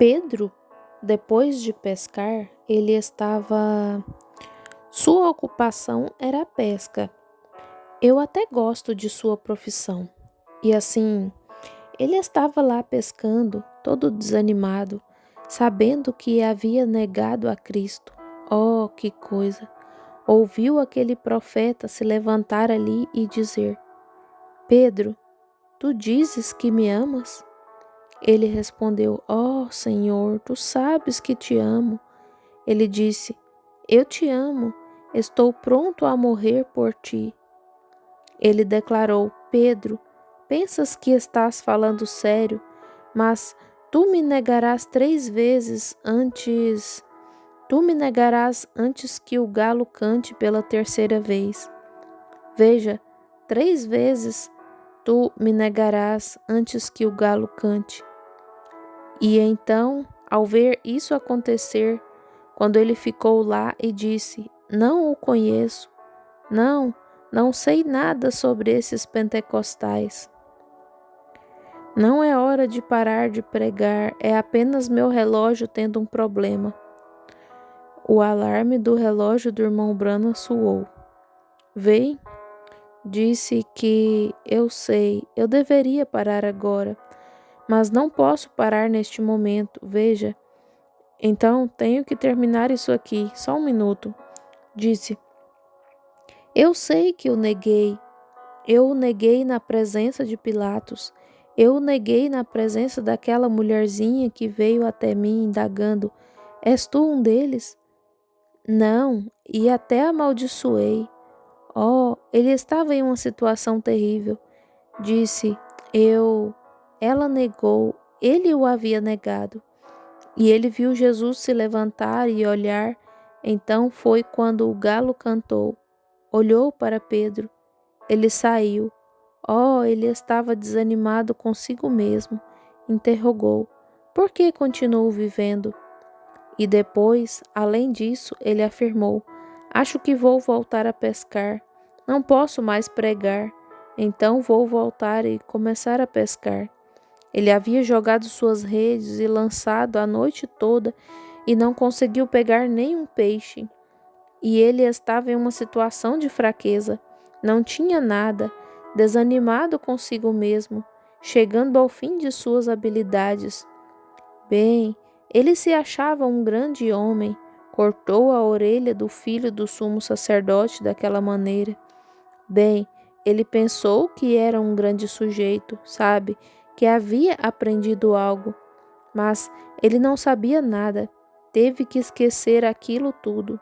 Pedro, depois de pescar, sua ocupação era a pesca. Eu até gosto de sua profissão. E assim, ele estava lá pescando, todo desanimado, sabendo que havia negado a Cristo. Oh, que coisa! Ouviu aquele profeta se levantar ali e dizer: Pedro, tu dizes que me amas? Ele respondeu: Oh, Senhor, tu sabes que te amo. Ele disse: Eu te amo, estou pronto a morrer por ti. Ele declarou: Pedro, pensas que estás falando sério, mas tu me negarás 3 vezes antes. Tu me negarás antes que o galo cante pela terceira vez. Veja, 3 vezes tu me negarás antes que o galo cante. E então, ao ver isso acontecer, quando ele ficou lá e disse: Não o conheço, não sei nada sobre esses pentecostais. Não é hora de parar de pregar, é apenas meu relógio tendo um problema. O alarme do relógio do irmão Branham soou. Vem, disse que eu sei, eu deveria parar agora, mas não posso parar neste momento, veja. Então tenho que terminar isso aqui, só um minuto. Disse: Eu sei que eu o neguei na presença de Pilatos, eu o neguei na presença daquela mulherzinha que veio até mim indagando: És tu um deles? Não, e até amaldiçoei. Oh, ele estava em uma situação terrível. Disse: Ela negou, ele o havia negado. E ele viu Jesus se levantar e olhar. Então foi quando o galo cantou. Olhou para Pedro. Ele saiu. Oh, ele estava desanimado consigo mesmo. Interrogou: Por que continuou vivendo? E depois, além disso, ele afirmou: Acho que vou voltar a pescar. Não posso mais pregar. Então vou voltar e começar a pescar. Ele havia jogado suas redes e lançado a noite toda e não conseguiu pegar nenhum peixe. E ele estava em uma situação de fraqueza. Não tinha nada, desanimado consigo mesmo, chegando ao fim de suas habilidades. Bem, ele se achava um grande homem, cortou a orelha do filho do sumo sacerdote daquela maneira. Bem, ele pensou que era um grande sujeito, sabe, que havia aprendido algo, mas ele não sabia nada, teve que esquecer aquilo tudo.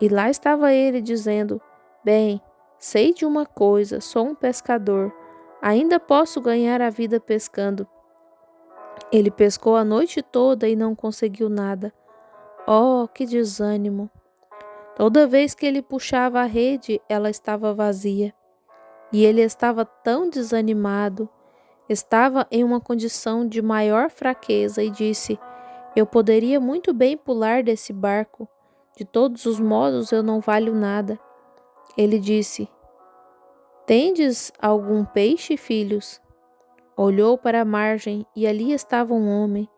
E lá estava ele dizendo: Bem, sei de uma coisa, sou um pescador, ainda posso ganhar a vida pescando. Ele pescou a noite toda e não conseguiu nada. Oh, que desânimo! Toda vez que ele puxava a rede, ela estava vazia. E ele estava tão desanimado, estava em uma condição de maior fraqueza e disse: Eu poderia muito bem pular desse barco. De todos os modos, eu não valho nada. Ele disse: Tendes algum peixe, filhos? Olhou para a margem e ali estava um homem.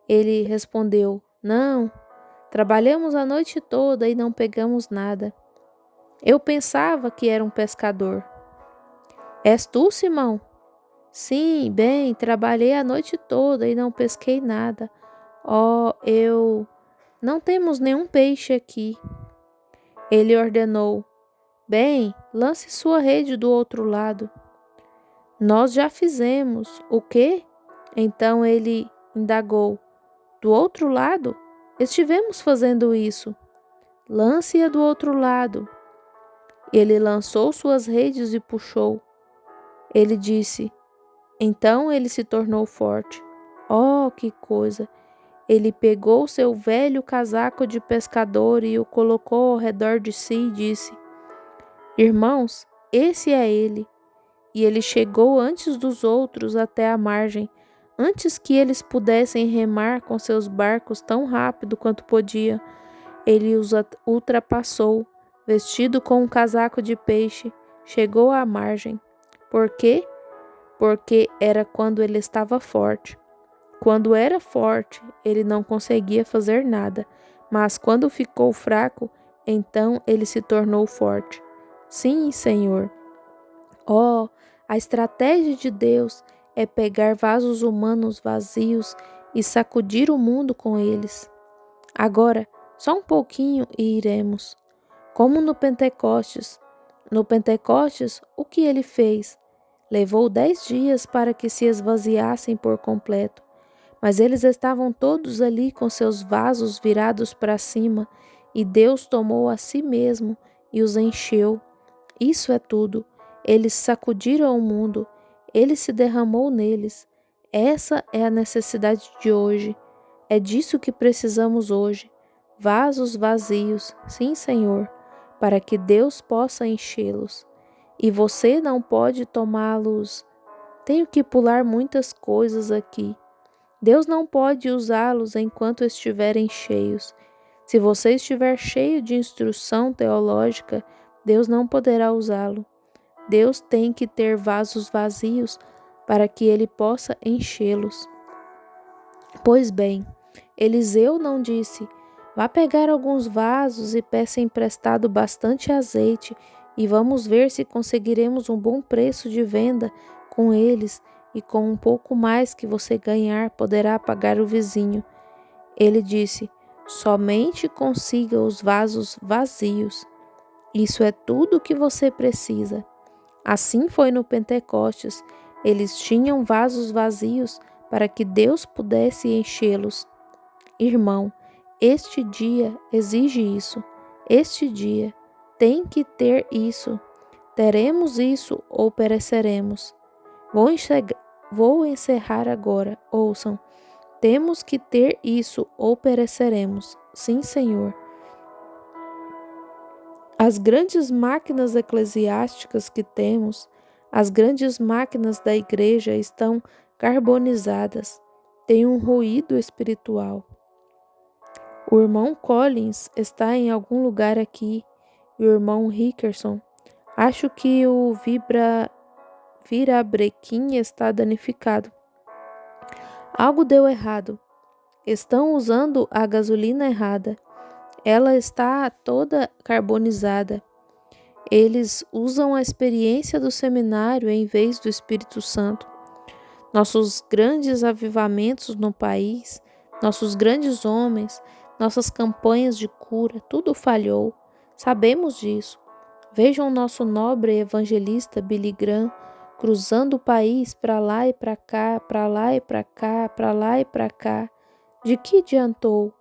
Ele respondeu: Não, trabalhamos a noite toda e não pegamos nada. Eu pensava que era um pescador. És tu, Simão? Sim, bem, trabalhei a noite toda e não pesquei nada. Oh, não temos nenhum peixe aqui. Ele ordenou: Bem, lance sua rede do outro lado. Nós já fizemos. O quê? Então ele indagou: Do outro lado? Estivemos fazendo isso. Lance-a do outro lado. Ele lançou suas redes e puxou. Ele disse: Então ele se tornou forte. Oh, que coisa! Ele pegou seu velho casaco de pescador e o colocou ao redor de si e disse: Irmãos, esse é ele. E ele chegou antes dos outros até a margem, antes que eles pudessem remar com seus barcos tão rápido quanto podia. Ele os ultrapassou, vestido com um casaco de peixe, chegou à margem. Por quê? Porque era quando ele estava forte. Quando era forte, ele não conseguia fazer nada, mas quando ficou fraco, então ele se tornou forte. Sim, Senhor. Oh, a estratégia de Deus é pegar vasos humanos vazios e sacudir o mundo com eles. Agora, só um pouquinho e iremos. Como no Pentecostes. No Pentecostes, o que ele fez? Levou 10 dias para que se esvaziassem por completo. Mas eles estavam todos ali com seus vasos virados para cima, e Deus tomou a si mesmo e os encheu. Isso é tudo. Eles sacudiram o mundo, ele se derramou neles. Essa é a necessidade de hoje. É disso que precisamos hoje. Vasos vazios, sim, Senhor, para que Deus possa enchê-los. E você não pode tomá-los. Tenho que pular muitas coisas aqui. Deus não pode usá-los enquanto estiverem cheios. Se você estiver cheio de instrução teológica, Deus não poderá usá-lo. Deus tem que ter vasos vazios para que ele possa enchê-los. Pois bem, Eliseu não disse: vá pegar alguns vasos e peça emprestado bastante azeite e vamos ver se conseguiremos um bom preço de venda com eles e com um pouco mais que você ganhar poderá pagar o vizinho. Ele disse: somente consiga os vasos vazios. Isso é tudo o que você precisa. Assim foi no Pentecostes. Eles tinham vasos vazios para que Deus pudesse enchê-los. Irmão, este dia exige isso. Este dia tem que ter isso. Teremos isso ou pereceremos. Vou encerrar agora. Ouçam. Temos que ter isso ou pereceremos. Sim, Senhor. As grandes máquinas eclesiásticas que temos, as grandes máquinas da igreja estão carbonizadas, têm um ruído espiritual. O irmão Collins está em algum lugar aqui e o irmão Rickerson. Acho que o virabrequim está danificado. Algo deu errado. Estão usando a gasolina errada. Ela está toda carbonizada. Eles usam a experiência do seminário em vez do Espírito Santo. Nossos grandes avivamentos no país, nossos grandes homens, nossas campanhas de cura, tudo falhou. Sabemos disso. Vejam nosso nobre evangelista Billy Graham cruzando o país para lá e para cá, para lá e para cá, para lá e para cá. De que adiantou?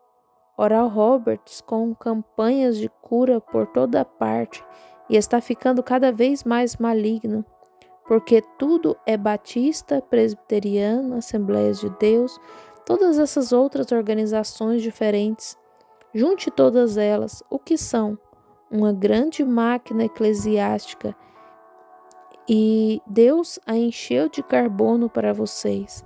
Oral Roberts com campanhas de cura por toda parte e está ficando cada vez mais maligno, porque tudo é batista, presbiteriano, Assembleias de Deus, todas essas outras organizações diferentes. Junte todas elas, o que são? Uma grande máquina eclesiástica e Deus a encheu de carbono para vocês.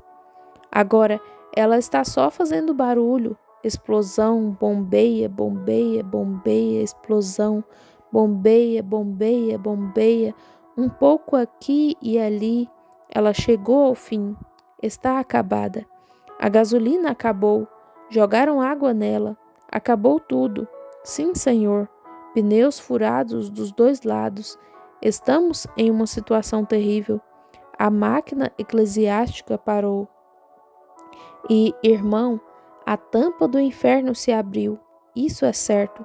Agora, ela está só fazendo barulho. Explosão, bombeia, bombeia, bombeia, explosão, bombeia, bombeia, bombeia, um pouco aqui e ali. Ela chegou ao fim, está acabada. A gasolina acabou, jogaram água nela, acabou tudo. Sim, Senhor, pneus furados dos dois lados. Estamos em uma situação terrível. A máquina eclesiástica parou. E, irmão, a tampa do inferno se abriu, isso é certo,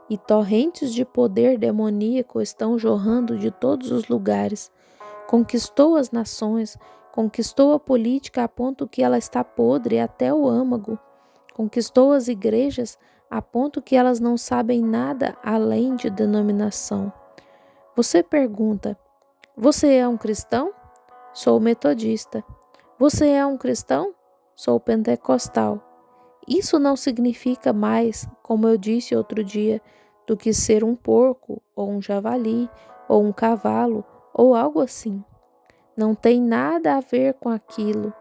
e torrentes de poder demoníaco estão jorrando de todos os lugares. Conquistou as nações, conquistou a política a ponto que ela está podre até o âmago. Conquistou as igrejas a ponto que elas não sabem nada além de denominação. Você pergunta: você é um cristão? Sou metodista. Você é um cristão? Sou pentecostal. Isso não significa mais, como eu disse outro dia, do que ser um porco, ou um javali, ou um cavalo, ou algo assim. Não tem nada a ver com aquilo.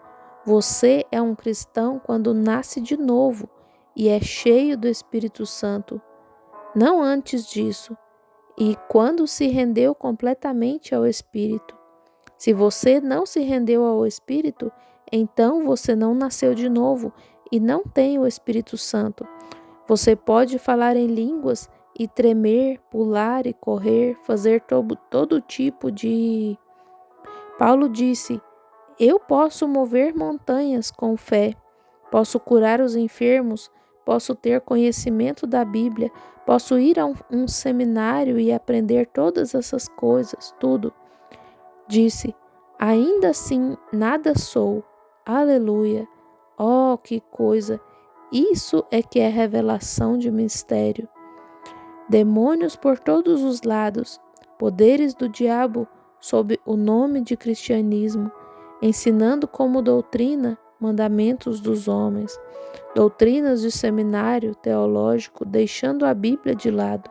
Você é um cristão quando nasce de novo e é cheio do Espírito Santo. Não antes disso. E quando se rendeu completamente ao Espírito. Se você não se rendeu ao Espírito, então você não nasceu de novo e não tem o Espírito Santo. Você pode falar em línguas e tremer, pular e correr, fazer todo tipo de... Paulo disse: eu posso mover montanhas com fé, posso curar os enfermos, posso ter conhecimento da Bíblia, posso ir a um seminário e aprender todas essas coisas, tudo. Disse: ainda assim nada sou. Aleluia! Oh, que coisa! Isso é que é revelação de mistério. Demônios por todos os lados, poderes do diabo sob o nome de cristianismo, ensinando como doutrina mandamentos dos homens, doutrinas de seminário teológico, deixando a Bíblia de lado.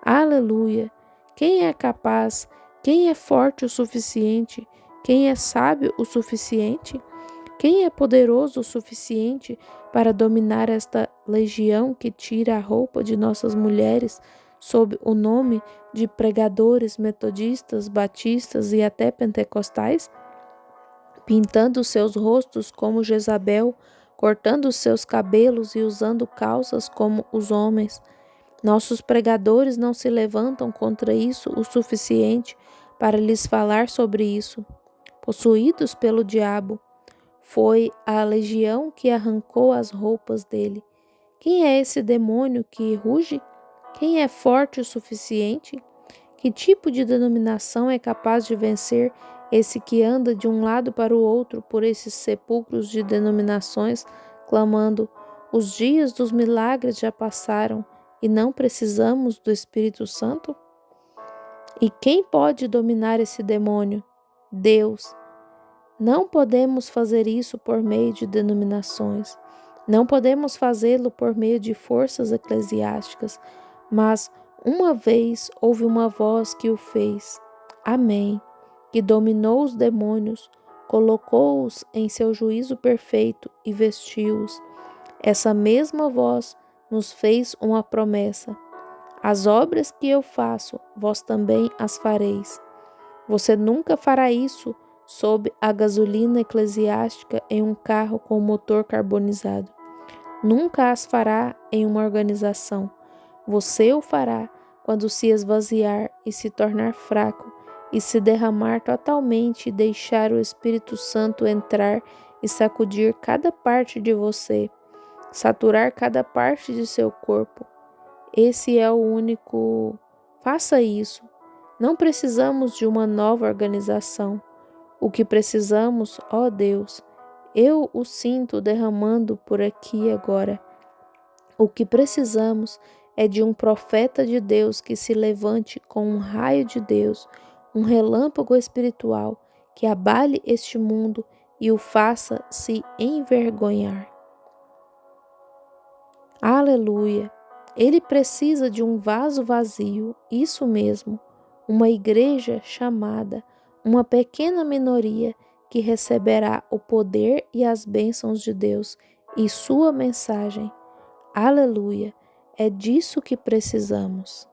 Aleluia! Quem é capaz? Quem é forte o suficiente? Quem é sábio o suficiente? Quem é poderoso o suficiente para dominar esta legião que tira a roupa de nossas mulheres sob o nome de pregadores metodistas, batistas e até pentecostais? Pintando seus rostos como Jezabel, cortando seus cabelos e usando calças como os homens. Nossos pregadores não se levantam contra isso o suficiente para lhes falar sobre isso. Possuídos pelo diabo, foi a legião que arrancou as roupas dele. Quem é esse demônio que ruge? Quem é forte o suficiente? Que tipo de denominação é capaz de vencer esse que anda de um lado para o outro por esses sepulcros de denominações, clamando: os dias dos milagres já passaram e não precisamos do Espírito Santo? E quem pode dominar esse demônio? Deus. Não podemos fazer isso por meio de denominações. Não podemos fazê-lo por meio de forças eclesiásticas, mas uma vez houve uma voz que o fez. Amém. Que dominou os demônios, colocou-os em seu juízo perfeito e vestiu-os. Essa mesma voz nos fez uma promessa. As obras que eu faço, vós também as fareis. Você nunca fará isso sob a gasolina eclesiástica em um carro com motor carbonizado. Nunca as fará em uma organização. Você o fará quando se esvaziar e se tornar fraco e se derramar totalmente e deixar o Espírito Santo entrar e sacudir cada parte de você, saturar cada parte de seu corpo. Esse é o único. Faça isso. Não precisamos de uma nova organização. O que precisamos, ó Deus, eu o sinto derramando por aqui agora. O que precisamos é de um profeta de Deus que se levante com um raio de Deus, um relâmpago espiritual, que abale este mundo e o faça se envergonhar. Aleluia! Ele precisa de um vaso vazio, isso mesmo, uma igreja chamada, uma pequena minoria que receberá o poder e as bênçãos de Deus e sua mensagem. Aleluia! É disso que precisamos.